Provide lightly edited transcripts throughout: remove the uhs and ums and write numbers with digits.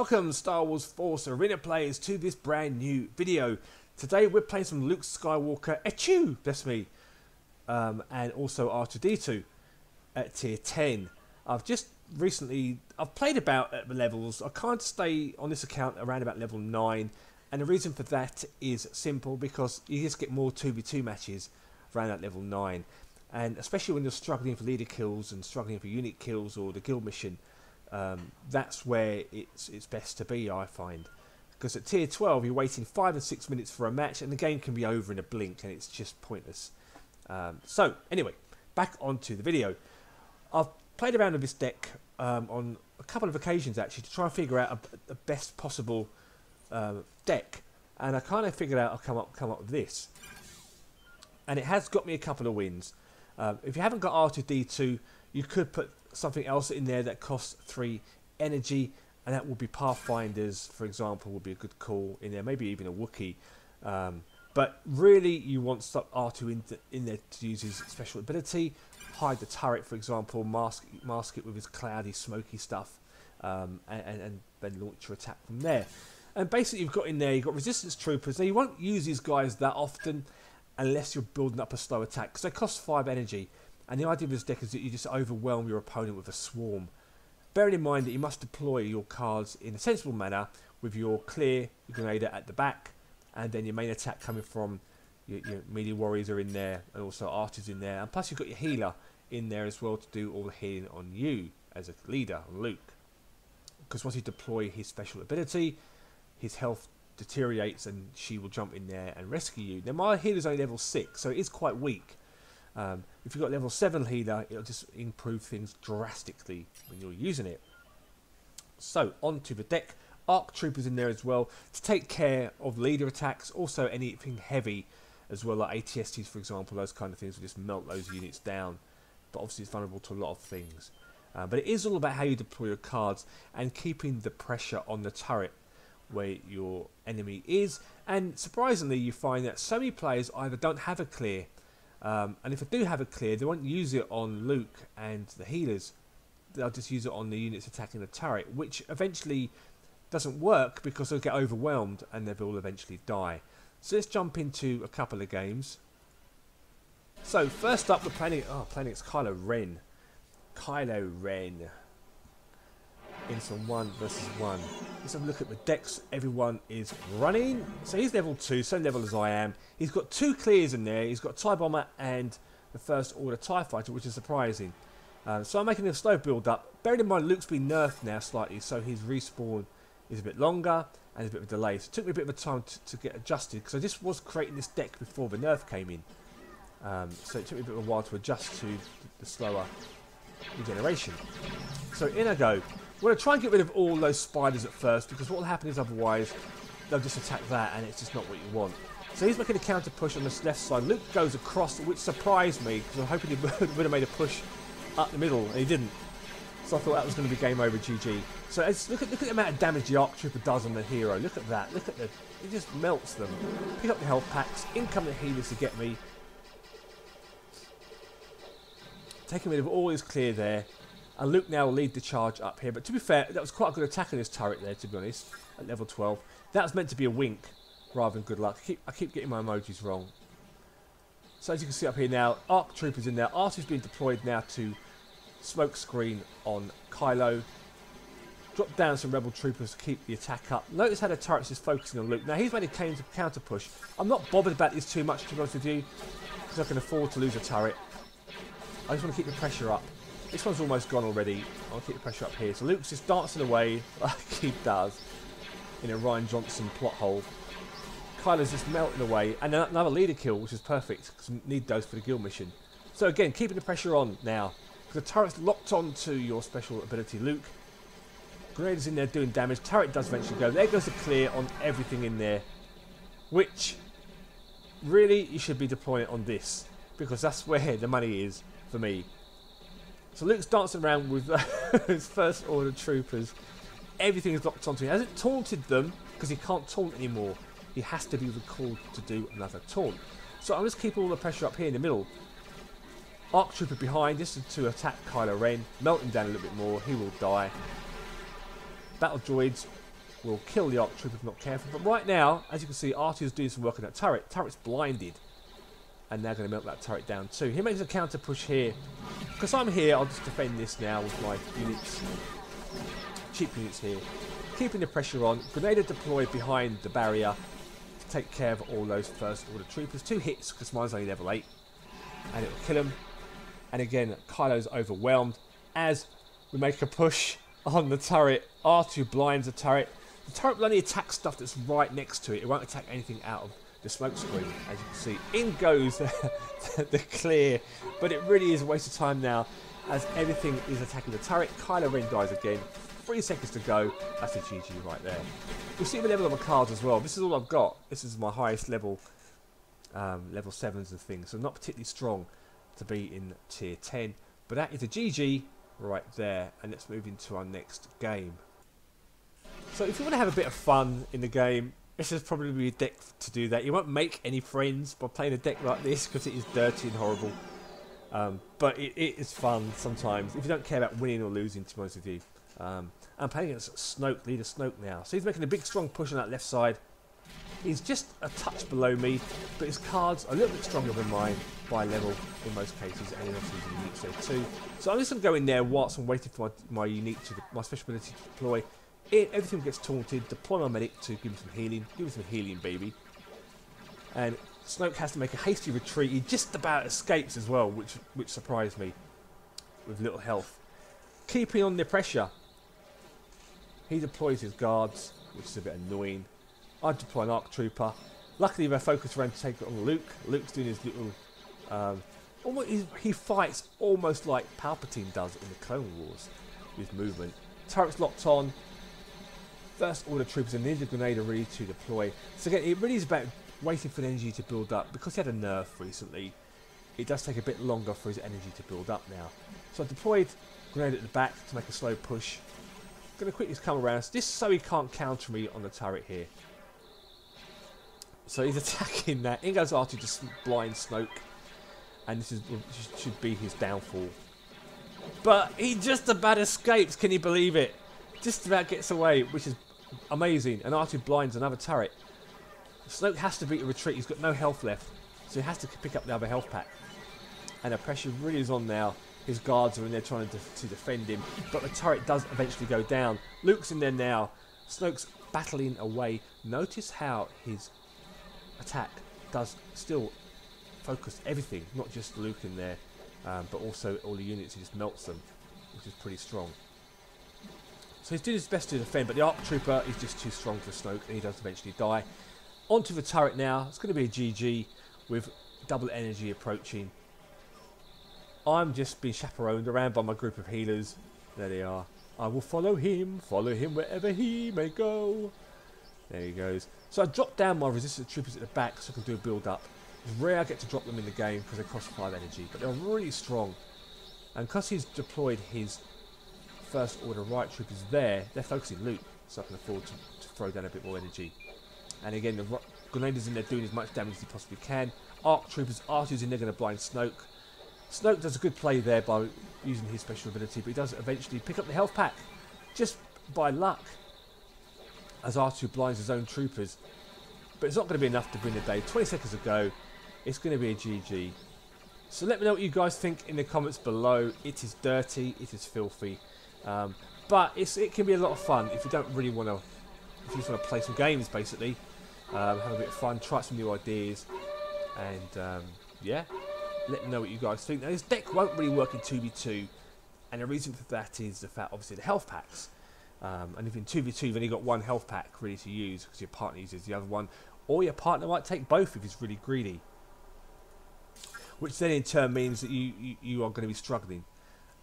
Welcome Star Wars Force Arena players to this brand new video. Today we're playing some Luke Skywalker Ahch-to, bless me, and also R2-D2 at tier 10. I've played about at the levels. I can't stay on this account around about level 9, and the reason for that is simple, because you just get more 2v2 matches around that level 9, and especially when you're struggling for leader kills and struggling for unit kills or the guild mission. That's where it's best to be, I find, because at tier 12 you're waiting 5 and 6 minutes for a match and the game can be over in a blink and it's just pointless. So anyway, back onto the video. I've played around with this deck on a couple of occasions actually to try and figure out the best possible deck, and I kind of figured out I'll come up with this, and it has got me a couple of wins. If you haven't got R2-D2, you could put something else in there that costs 3 energy, and that would be Pathfinders, for example, would be a good call in there, maybe even a Wookiee. But really you want R2 in there to use his special ability, hide the turret, for example, mask it with his cloudy smoky stuff, and then launch your attack from there. And basically you've got in there, you've got resistance troopers. Now you won't use these guys that often unless you're building up a slow attack, because they cost 5 energy. And the idea of this deck is that you just overwhelm your opponent with a swarm. Bearing in mind that you must deploy your cards in a sensible manner with your clear, your Grenader at the back, and then your main attack coming from your melee warriors are in there, and also archers in there, and plus you've got your healer in there as well to do all the healing on you as a leader, on Luke. Because once you deploy his special ability, his health deteriorates and she will jump in there and rescue you. Now my healer's only level 6, so it is quite weak. If you've got level 7 healer, it'll just improve things drastically when you're using it. So, onto the deck. Arc Troopers in there as well to take care of leader attacks, also anything heavy as well, like ATSTs for example, those kind of things will just melt those units down. But obviously it's vulnerable to a lot of things. But it is all about how you deploy your cards and keeping the pressure on the turret where your enemy is. And surprisingly you find that so many players either don't have a clear, and if they do have a clear, they won't use it on Luke and the healers. They'll just use it on the units attacking the turret, which eventually doesn't work because they'll get overwhelmed and they will eventually die. So let's jump into a couple of games. So first up, we're playing against Kylo Ren. Kylo Ren in some 1 versus 1. Let's have a look at the decks everyone is running. So he's level 2, same level as I am. He's got 2 clears in there. He's got TIE Bomber and the First Order TIE Fighter, which is surprising. So I'm making a slow build up. Bearing in mind Luke's been nerfed now slightly, so his respawn is a bit longer and there's a bit of a delay. So it took me a bit of a time to get adjusted, because I just was creating this deck before the nerf came in. So it took me a bit of a while to adjust to the slower regeneration. So in I go. We're going to try and get rid of all those spiders at first, because what will happen is otherwise they'll just attack that and it's just not what you want. So he's making a counter push on this left side. Luke goes across, which surprised me, because I'm hoping he would have made a push up the middle, and he didn't. So I thought that was going to be game over, GG. So look at the amount of damage the Arc Trooper does on the hero. Look at that. Look at it just melts them. Pick up the health packs. In come the healers to get me. Taking rid of all his clear there. And Luke now will lead the charge up here. But to be fair, that was quite a good attack on this turret there, to be honest, at level 12. That was meant to be a wink rather than good luck. I keep getting my emojis wrong. So as you can see up here now, Arc Troopers in there. R2's been deployed now to smoke screen on Kylo. Drop down some Rebel Troopers to keep the attack up. Notice how the turret's just focusing on Luke. Now he's made a counter push. I'm not bothered about this too much, to be honest with you, because I can afford to lose a turret. I just want to keep the pressure up. This one's almost gone already. I'll keep the pressure up here. So Luke's just dancing away like he does in a Ryan Johnson plot hole. Kylo's just melting away. And another leader kill, which is perfect, because we need those for the guild mission. So again, keeping the pressure on now, because the turret's locked onto your special ability, Luke. Grenader's in there doing damage. Turret does eventually go. There goes the clear on everything in there, which really you should be deploying it on this, because that's where the money is for me. So Luke's dancing around with his First Order troopers. Everything is locked onto him. He hasn't taunted them because he can't taunt anymore. He has to be recalled to do another taunt. So I'm just keeping all the pressure up here in the middle. Arc Trooper behind, this is to attack Kylo Ren. Melt him down a little bit more. He will die. Battle droids will kill the Arc Trooper if not careful. But right now, as you can see, Ahch-to is doing some work on that turret. Turret's blinded. And they're going to melt that turret down too. He makes a counter push here. Because I'm here, I'll just defend this now with my units. Cheap units here. Keeping the pressure on. Grenadier deployed behind the barrier to take care of all those first order troopers. 2 hits, because mine's only level 8. And it will kill him. And again, Kylo's overwhelmed as we make a push on the turret. R2 blinds the turret. The turret will only attack stuff that's right next to it. It won't attack anything out of the smoke screen, as you can see. In goes the clear, but it really is a waste of time now as everything is attacking the turret. Kylo Ren dies again. 3 seconds to go. That's a GG right there. You'll see the level of my cards as well. This is all I've got. This is my highest level, level 7s and things, so not particularly strong to be in tier 10, but that is a GG right there. And let's move into our next game. So if you want to have a bit of fun in the game, this is probably a deck to do that. You won't make any friends by playing a deck like this because it is dirty and horrible. But it is fun sometimes if you don't care about winning or losing, to be honest with you. I'm playing against Snoke, leader Snoke now. So he's making a big strong push on that left side. He's just a touch below me, but his cards are a little bit stronger than mine by level in most cases, and obviously his unique there too. So I'm just going to go in there whilst I'm waiting for my unique, my special ability to deploy. Everything gets taunted, deploy my medic to give him some healing. Give him some healing, baby. And Snoke has to make a hasty retreat. He just about escapes as well, which surprised me, with little health. Keeping on the pressure. He deploys his guards, which is a bit annoying. I deploy an Arc Trooper. Luckily, they're focused around to take it on Luke. Luke's doing his little... he fights almost like Palpatine does in the Clone Wars. With movement. Turret's locked on. First order troopers and Ninja Grenadier ready to deploy. So again, it really is about waiting for the energy to build up. Because he had a nerf recently, it does take a bit longer for his energy to build up now. So I deployed Grenadier at the back to make a slow push. Going to quickly come around, just so he can't counter me on the turret here. So he's attacking that. In goes R2 to blind Snoke. And this should be his downfall. But he just about escapes, can you believe it? Just about gets away, which is amazing. And R2 blinds another turret. Snoke has to beat a retreat. He's got no health left, so he has to pick up the other health pack. And the pressure really is on now. His guards are in there trying to defend him, but the turret does eventually go down. Luke's in there now. Snoke's battling away. Notice how his attack does still focus everything, not just Luke in there, but also all the units. He just melts them, which is pretty strong. So he's doing his best to defend, but the Arc Trooper is just too strong for Snoke, and he does eventually die. Onto the turret now. It's going to be a GG with double energy approaching. I'm just being chaperoned around by my group of healers. There they are. I will follow him wherever he may go. There he goes. So I dropped down my resistance troopers at the back so I can do a build up. It's rare I get to drop them in the game because they cost 5 energy, but they're really strong. And because he's deployed his first order right troopers there, they're focusing Luke, so I can afford to throw down a bit more energy. And again, the Grenadiers in there doing as much damage as he possibly can. Arc Troopers, R2's in there going to blind Snoke. Snoke does a good play there by using his special ability, but he does eventually pick up the health pack, just by luck, as R2 blinds his own troopers. But it's not going to be enough to win the day. 20 seconds to go. It's going to be a GG. So let me know what you guys think in the comments below. It is dirty, it is filthy, but it can be a lot of fun if you don't really want to, if you just want to play some games basically, have a bit of fun, try some new ideas, and yeah, let me know what you guys think. Now this deck won't really work in 2v2, and the reason for that is the fact, obviously, the health packs. And if in 2v2 you've only got one health pack ready to use because your partner uses the other one, or your partner might take both if he's really greedy, which then in turn means that you are going to be struggling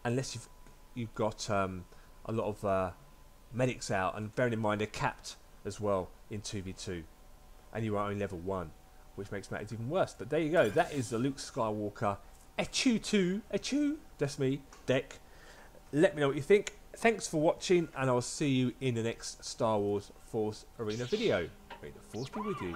unless you've got a lot of medics out, and bearing in mind they're capped as well in 2v2, and you are only level 1, which makes matters even worse. But there you go, that is the Luke Skywalker Ahch-to, that's me, deck. Let me know what you think. Thanks for watching, and I'll see you in the next Star Wars Force Arena video. May the Force be with you.